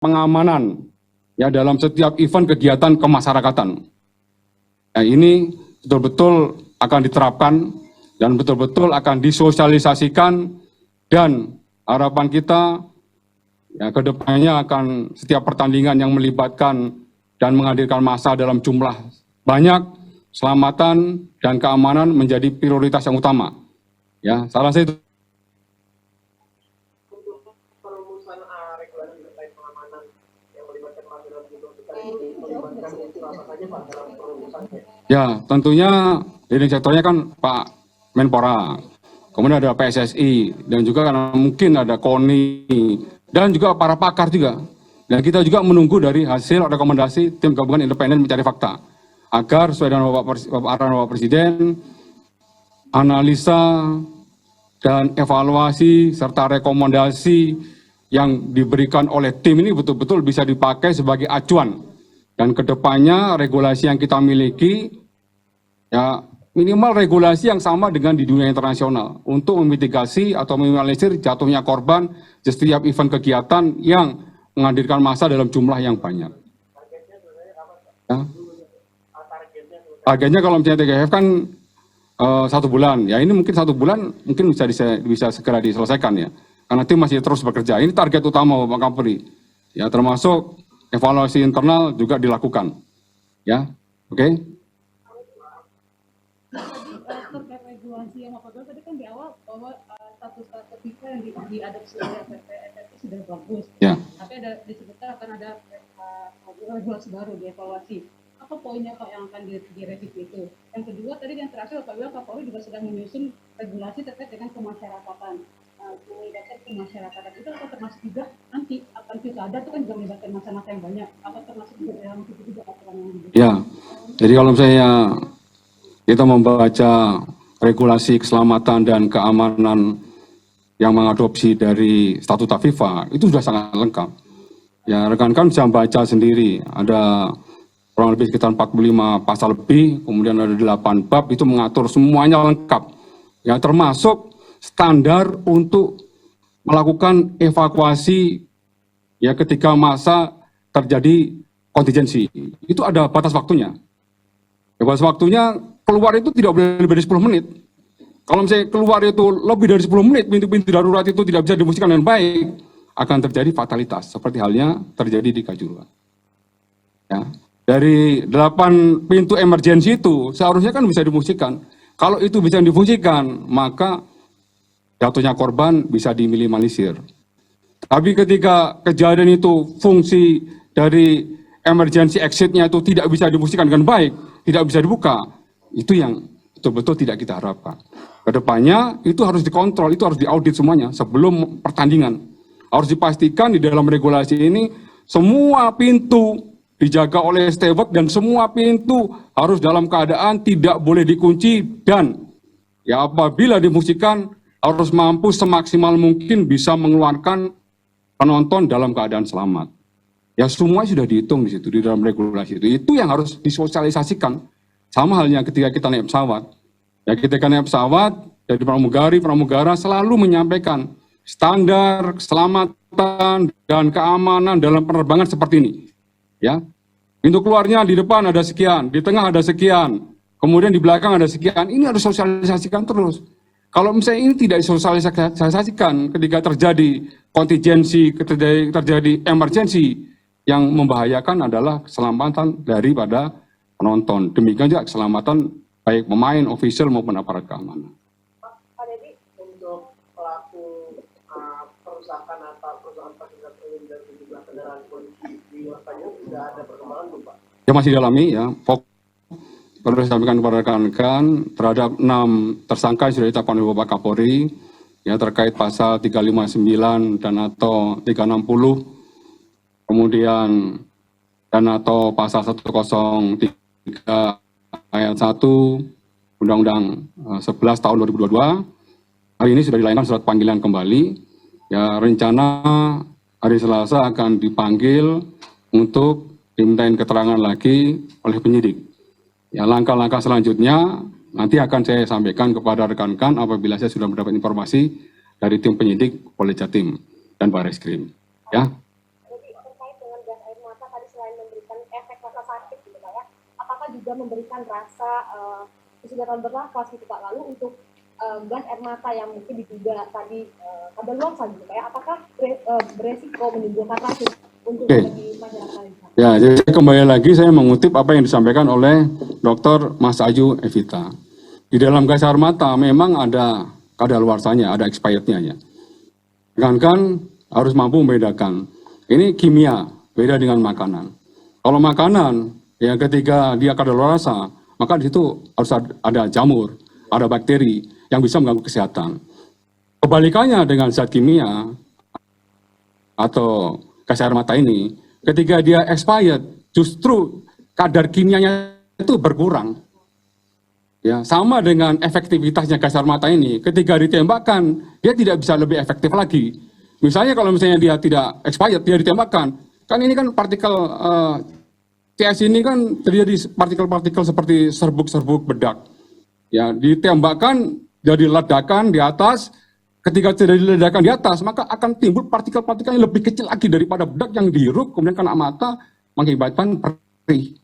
pengamanan ya dalam setiap event kegiatan kemasyarakatan. Nah, ini betul-betul akan diterapkan dan betul-betul akan disosialisasikan, dan harapan kita ya kedepannya akan setiap pertandingan yang melibatkan dan menghadirkan massa dalam jumlah banyak, keselamatan dan keamanan menjadi prioritas yang utama. Ya, salah satu ya, tentunya leading sektornya kan Pak Menpora, kemudian ada PSSI, dan juga karena mungkin ada KONI, dan juga para pakar juga. Dan kita juga menunggu dari hasil rekomendasi tim gabungan independen mencari fakta, agar sesuai dengan arahan Bapak Presiden, analisa dan evaluasi serta rekomendasi yang diberikan oleh tim ini betul-betul bisa dipakai sebagai acuan. Dan kedepannya regulasi yang kita miliki, ya minimal regulasi yang sama dengan di dunia internasional untuk memitigasi atau meminimalisir jatuhnya korban di setiap event kegiatan yang menghadirkan massa dalam jumlah yang banyak. Ya. Targetnya kalau misalnya TGF kan 1 bulan, ya ini mungkin 1 bulan mungkin bisa segera diselesaikan ya, karena tim masih terus bekerja. Ini target utama Bapak Kapolri, ya termasuk evaluasi internal juga dilakukan, ya, oke. Terkait regulasi yang Bapak bilang tadi kan di awal bahwa status FIFA yang diadopsi oleh PSSI sudah bagus, ya. Tapi ada disebutkan akan ada regulasi baru dievaluasi. Apa poinnya Pak yang akan direvisi itu? Yang kedua tadi yang terakhir Bapak bilang Kapolri juga sedang menyusun regulasi terkait dengan kemasyarakatan. Melibatkan kemasyarakatan itu akan termasuk juga nanti akan pilkada itu kan juga melibatkan masa-masa yang banyak, apa termasuk juga dalam itu juga aturan yang dibuat? Ya, jadi kalau misalnya kita membaca regulasi keselamatan dan keamanan yang mengadopsi dari statuta FIFA itu sudah sangat lengkap. Ya, rekan-rekan bisa baca sendiri, ada kurang lebih sekitar 45 pasal lebih, kemudian ada 8 bab, itu mengatur semuanya lengkap. Ya, termasuk standar untuk melakukan evakuasi ya ketika masa terjadi kontingensi. Itu ada batas waktunya. Ya, batas waktunya keluar itu tidak boleh lebih dari 10 menit. Kalau misalnya keluar itu lebih dari 10 menit, pintu-pintu darurat itu tidak bisa difungsikan dengan baik, akan terjadi fatalitas, seperti halnya terjadi di Kanjuruhan. Ya. Dari 8 pintu emergensi itu, seharusnya kan bisa difungsikan. Kalau itu bisa difungsikan, maka jatuhnya korban bisa diminimalisir. Tapi ketika kejadian itu fungsi dari emergency exit-nya itu tidak bisa difungsikan dengan baik, tidak bisa dibuka, itu yang betul-betul tidak kita harapkan. Kedepannya itu harus dikontrol, itu harus diaudit semuanya sebelum pertandingan. Harus dipastikan di dalam regulasi ini semua pintu dijaga oleh steward dan semua pintu harus dalam keadaan tidak boleh dikunci, dan ya apabila difungsikan harus mampu semaksimal mungkin bisa mengeluarkan penonton dalam keadaan selamat. Ya semua sudah dihitung di situ di dalam regulasi itu. Itu yang harus disosialisasikan. Sama halnya ketika kita naik pesawat. Ya ketika naik pesawat dari pramugara selalu menyampaikan standar keselamatan dan keamanan dalam penerbangan seperti ini. Ya. Pintu keluarnya di depan ada sekian, di tengah ada sekian, kemudian di belakang ada sekian. Ini harus sosialisasikan terus. Kalau misalnya ini tidak disosialisasikan ketika terjadi kontingensi, terjadi emergensi, yang membahayakan adalah keselamatan daripada penonton. Demikian juga keselamatan baik pemain, official maupun aparat keamanan. Pak Deddy, untuk pelaku perusahaan atau perusahaan fasilitas umum dan sejumlah kendaraan polisi di luar Tanjung sudah ada perkembangan belum Pak? Ya masih dalami ya. Perlu saya sampaikan kepada rekan-rekan terhadap 6 tersangka yang sudah ditetapkan oleh Bapak Kapolri ya terkait pasal 359 dan atau 360, kemudian dan atau pasal 103 ayat 1 Undang-Undang 11 tahun 2022. Hari ini sudah dilayangkan surat panggilan kembali. Ya, rencana hari Selasa akan dipanggil untuk dimintain keterangan lagi oleh penyidik. Ya, langkah-langkah selanjutnya nanti akan saya sampaikan kepada rekan-rekan apabila saya sudah mendapat informasi dari tim penyidik Polda Jatim dan Barreskrim. Ya. Jadi terkait memberikan efek rasa sakit gitu Pak ya, apakah juga memberikan rasa kesulitan bernafas gitu Pak? Lalu untuk gas air mata yang mungkin diduga tadi kadaluarsa gitu Pak ya, apakah beresiko menimbulkan racun untuk bagi masyarakat? Ya, jadi kembali lagi saya mengutip apa yang disampaikan oleh Dr. Mas Ayu Evita. Di dalam gas air mata memang ada kadaluarsanya, ada expirednya ya. Kan harus mampu membedakan. Ini kimia, beda dengan makanan. Kalau makanan, ya ketika dia kadaluarsa, maka di situ harus ada jamur, ada bakteri yang bisa mengganggu kesehatan. Kebalikannya dengan zat kimia atau gas air mata ini, ketika dia expired, justru kadar kimianya itu berkurang. Ya, sama dengan efektivitasnya gas air mata ini, ketika ditembakkan, dia tidak bisa lebih efektif lagi. Misalnya kalau misalnya dia tidak expired, dia ditembakkan, kan ini kan partikel CS ini kan terjadi partikel-partikel seperti serbuk-serbuk bedak. Ya, ditembakkan jadi ledakan di atas, ketika terjadi ledakan di atas, maka akan timbul partikel-partikel yang lebih kecil lagi daripada bedak yang dihirup, kemudian kena mata, mengakibatkan perih.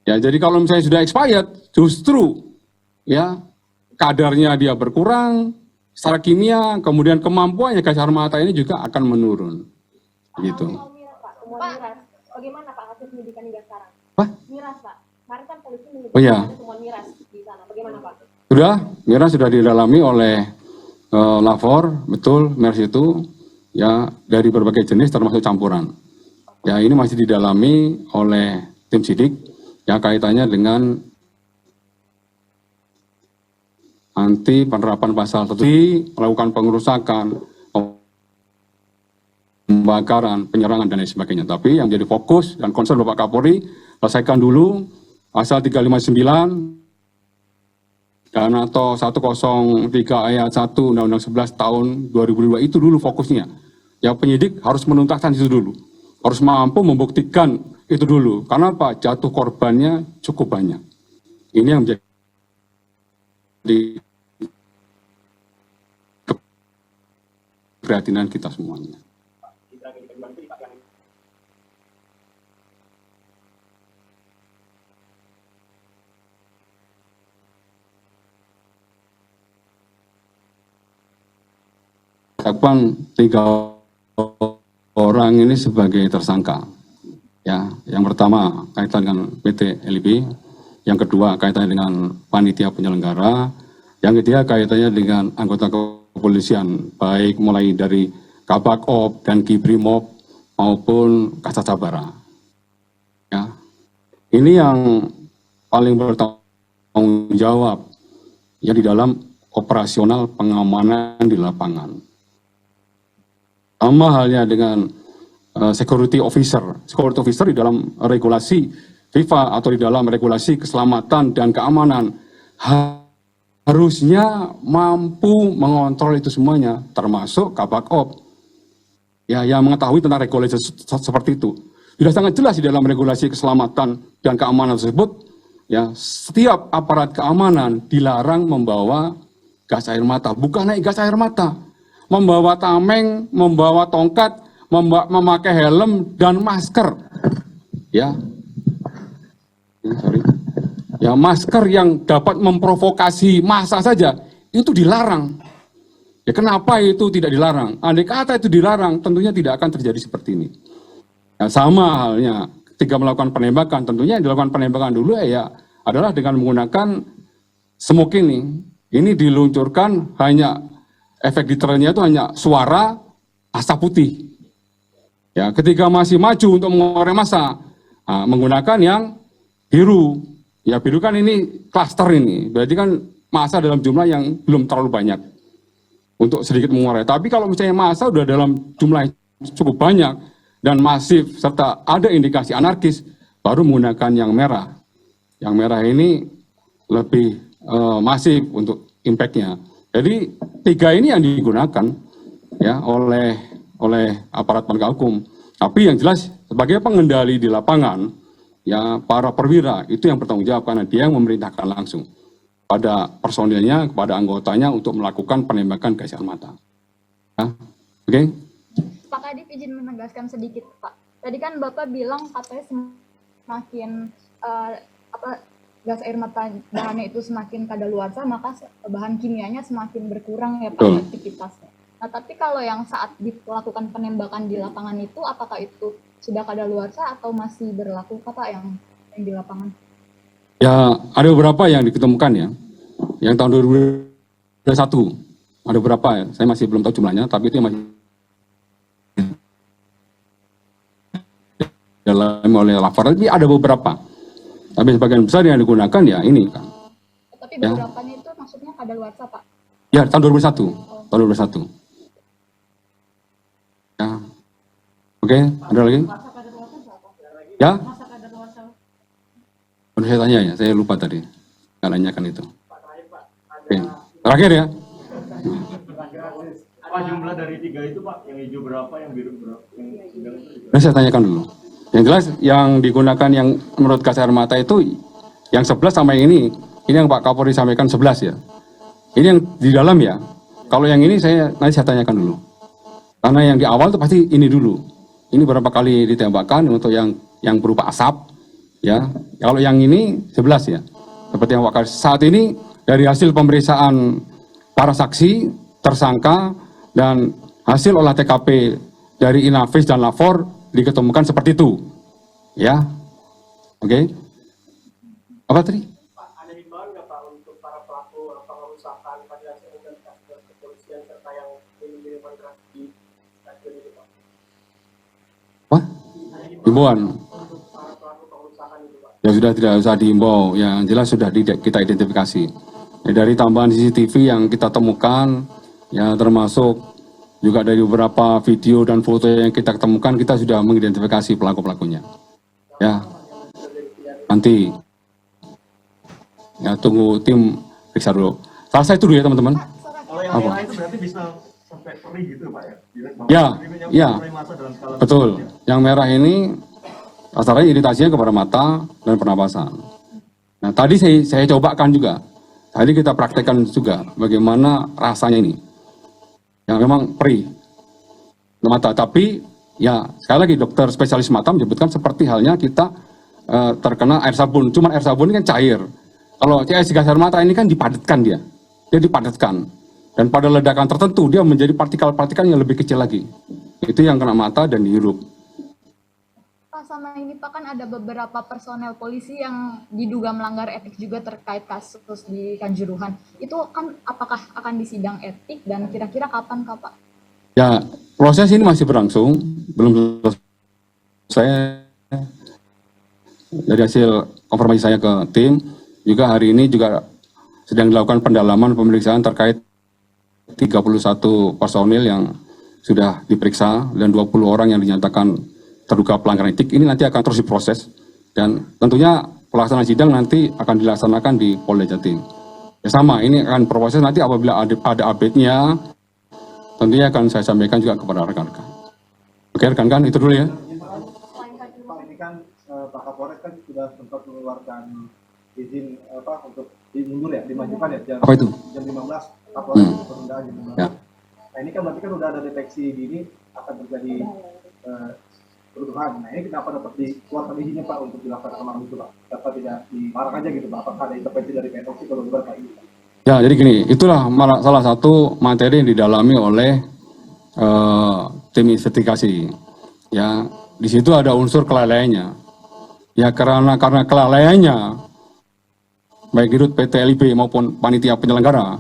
Ya, jadi kalau misalnya sudah expired, justru ya kadarnya dia berkurang secara kimia, kemudian kemampuannya gas air mata ini juga akan menurun. Gitu. Pak, bagaimana Pak hasil penyidikan hingga sekarang? Apa? Miras Pak, kemarin kan polisi menyebut iya. ada temuan miras di sana, bagaimana Pak? Miras sudah didalami oleh Lafor, betul miras itu ya dari berbagai jenis termasuk campuran. Ya ini masih didalami oleh tim sidik. Yang kaitannya dengan anti penerapan pasal tertentu, melakukan pengerusakan, pembakaran, penyerangan, dan lain sebagainya. Tapi yang jadi fokus dan concern Bapak Kapolri, selesaikan dulu pasal 359 dan atau 103 ayat 1 Undang-Undang 11 tahun 2002 itu dulu fokusnya. Ya penyidik harus menuntaskan itu dulu. Harus mampu membuktikan itu dulu. Karena apa? Jatuh korbannya cukup banyak. Ini yang menjadi keprihatinan kita semuanya. Dakwaan 3 orang ini sebagai tersangka. Ya, yang pertama kaitan dengan PT LIB, yang kedua kaitannya dengan panitia penyelenggara, yang ketiga kaitannya dengan anggota kepolisian, baik mulai dari Kabak Op dan Kibrimob maupun Kasat Sabara. Ya, ini yang paling bertanggung jawab ya di dalam operasional pengamanan di lapangan. Sama halnya dengan security officer di dalam regulasi FIFA atau di dalam regulasi keselamatan dan keamanan harusnya mampu mengontrol itu semuanya, termasuk Kabak Op. Ya, yang mengetahui tentang regulasi seperti itu. Sudah sangat jelas di dalam regulasi keselamatan dan keamanan tersebut, ya setiap aparat keamanan dilarang membawa gas air mata, bukan naik gas air mata. Membawa tameng, membawa tongkat, memakai helm dan masker. Ya. Ya, masker yang dapat memprovokasi massa saja itu dilarang. Ya, kenapa itu tidak dilarang? Andai kata itu dilarang, tentunya tidak akan terjadi seperti ini. Ya, sama halnya ketika melakukan penembakan, tentunya yang dilakukan penembakan dulu ya adalah dengan menggunakan smoke ini. Ini diluncurkan hanya efek deterrennya itu hanya suara asap putih. Ya, ketika masih maju untuk mengurai massa, menggunakan yang biru. Ya, biru kan ini klaster ini. Berarti kan massa dalam jumlah yang belum terlalu banyak untuk sedikit mengurai. Tapi kalau misalnya massa sudah dalam jumlah cukup banyak dan masif serta ada indikasi anarkis, baru menggunakan yang merah. Yang merah ini lebih masif untuk impact-nya. Jadi 3 ini yang digunakan ya oleh aparat penegak hukum. Tapi yang jelas sebagai pengendali di lapangan, ya para perwira itu yang bertanggung jawab karena dia yang memerintahkan langsung pada personilnya, kepada anggotanya untuk melakukan penembakan gas air mata. Ya, oke? Pak Kadif izin menegaskan sedikit Pak. Tadi kan Bapak bilang katanya semakin gas air mata bahannya itu semakin kadaluarsa, maka bahan kimianya semakin berkurang ya Pak aktivitasnya. Nah, tapi kalau yang saat dilakukan penembakan di lapangan itu, apakah itu sudah kadaluarsa atau masih berlaku Pak yang di lapangan? Ya, ada beberapa yang diketemukan ya. Yang tahun 2021 ada beberapa ya. Saya masih belum tahu jumlahnya, tapi itu yang masih dalam oleh lapor. Tapi ada beberapa. Tapi sebagian besar yang digunakan ya ini kan. Tapi beberapanya itu maksudnya kadaluarsa Pak? Ya, tahun 2021. Tahun 2021. Ya. Oke, ada lagi? Masa kadaluarsa berapa? Ya? Masa kadaluarsa Udah saya tanya ya, saya lupa tadi. Nggak nanyakan itu. Pak terakhir Pak, Oke. Terakhir ya. Apa jumlah dari 3 itu Pak? Yang hijau berapa, yang biru berapa? Yang sedang itu? Nah, saya tanyakan dulu. Yang jelas yang digunakan yang menurut gas air mata itu yang 11 sama yang ini. Ini yang Pak Kapolri sampaikan 11 ya. Ini yang di dalam ya. Kalau yang ini nanti saya tanyakan dulu. Karena yang di awal itu pasti ini dulu. Ini berapa kali ditembakkan untuk yang berupa asap ya. Kalau yang ini 11 ya. Seperti yang Pak saat ini dari hasil pemeriksaan para saksi, tersangka dan hasil olah TKP dari Inavis dan Lapor diketemukan seperti itu. Ya. Oke. Apa tadi? Pak, ada himbauan nggak Pak untuk para pelaku pengerusakan fasilitas umum dan fasilitas kepolisian serta yang minum-minuman keras di stasiun itu Pak? Wah, himbauan. Untuk para pelaku pengerusakan itu Pak? Ya sudah tidak usah dihimbau, yang jelas sudah kita identifikasi. Ya, dari tambahan CCTV yang kita temukan, ya termasuk juga dari beberapa video dan foto yang kita temukan, kita sudah mengidentifikasi pelaku-pelakunya. Ya, nanti ya tunggu tim periksa dulu. Selesai itu dulu ya teman-teman. Kalau yang Apa? merah itu berarti bisa sampai perih gitu Pak ya? Ya, ya, Mulai masa dalam skala betul. tertentu, ya? Yang merah ini rasanya iritasinya kepada mata dan pernapasan. Nah, tadi saya cobakan juga. Tadi kita praktekkan juga bagaimana rasanya ini. Yang memang perih mata, tapi ya sekali lagi dokter spesialis mata menyebutkan seperti halnya kita terkena air sabun. Cuman air sabun ini kan cair. Kalau gas air mata ini kan dipadatkan dia dipadatkan. Dan pada ledakan tertentu dia menjadi partikel-partikel yang lebih kecil lagi. Itu yang kena mata dan dihirup. Pak, sama ini Pak kan ada beberapa personel polisi yang diduga melanggar etik juga terkait kasus di Kanjuruhan. Itu kan apakah akan disidang etik dan kira-kira kapan Pak? Ya, proses ini masih berlangsung, belum selesai. Dari hasil konfirmasi saya ke tim, juga hari ini juga sedang dilakukan pendalaman pemeriksaan terkait 31 personil yang sudah diperiksa dan 20 orang yang dinyatakan terduga pelanggaran etik. Ini nanti akan terus diproses dan tentunya pelaksanaan sidang nanti akan dilaksanakan di Polda Jatim. Ya sama, ini akan proses nanti apabila ada update-nya tentunya akan saya sampaikan juga kepada rekan-rekan. Oke rekan-rekan, itu dulu ya. Pak, ini kan Pak Kapolres kan sudah sempat mengeluarkan izin untuk dimundur ya, dimajukan ya jam, Apa itu? jam 15 Kapolres penundaan jam 15. Ya. Nah ini kan berarti kan udah ada deteksi dini akan terjadi kerusuhan. Nah ini kenapa dapat dikeluarkan izinnya Pak untuk dilakukan amal itu Pak? Dapat tidak dilarang aja gitu Pak? Apakah ada intervensi dari PNOC kalau bukan Pak ini? Ya, jadi gini, itulah salah satu materi yang didalami oleh tim investigasi. Ya, di situ ada unsur kelalaiannya. Ya, karena kelalaiannya, baik dirut PT LIB maupun panitia penyelenggara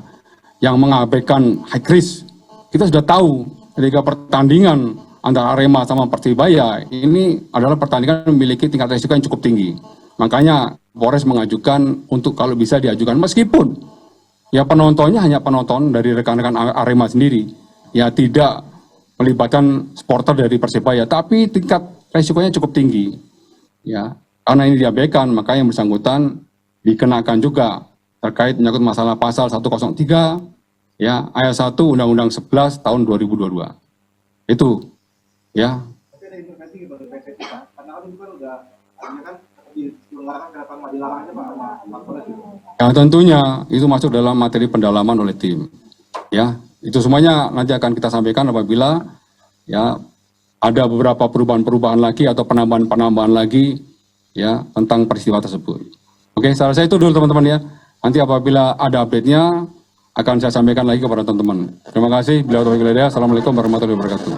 yang mengabaikan high risk, kita sudah tahu ketika pertandingan antara Arema sama Persibaya ini adalah pertandingan yang memiliki tingkat risiko yang cukup tinggi. Makanya Polres mengajukan untuk kalau bisa diajukan meskipun ya penontonnya hanya penonton dari rekan-rekan Arema sendiri, ya tidak melibatkan supporter dari Persibaya, tapi tingkat resikonya cukup tinggi. Ya, karena ini diabaikan, maka yang bersangkutan dikenakan juga terkait menyangkut masalah pasal 103 ya ayat 1 Undang-Undang 11 tahun 2022. Itu ya. Tapi ada intervensi gitu dari PNOC Pak? Karena kan itu kan udah artinya kan diselenggarakan kenapa nggak dilarang aja Pak sama Kapolres gitu? Ya tentunya itu masuk dalam materi pendalaman oleh tim. Ya, itu semuanya nanti akan kita sampaikan apabila ya ada beberapa perubahan-perubahan lagi atau penambahan-penambahan lagi ya tentang peristiwa tersebut. Oke, saya rasa itu dulu teman-teman ya. Nanti apabila ada update-nya akan saya sampaikan lagi kepada teman-teman. Terima kasih. Assalamualaikum warahmatullahi wabarakatuh.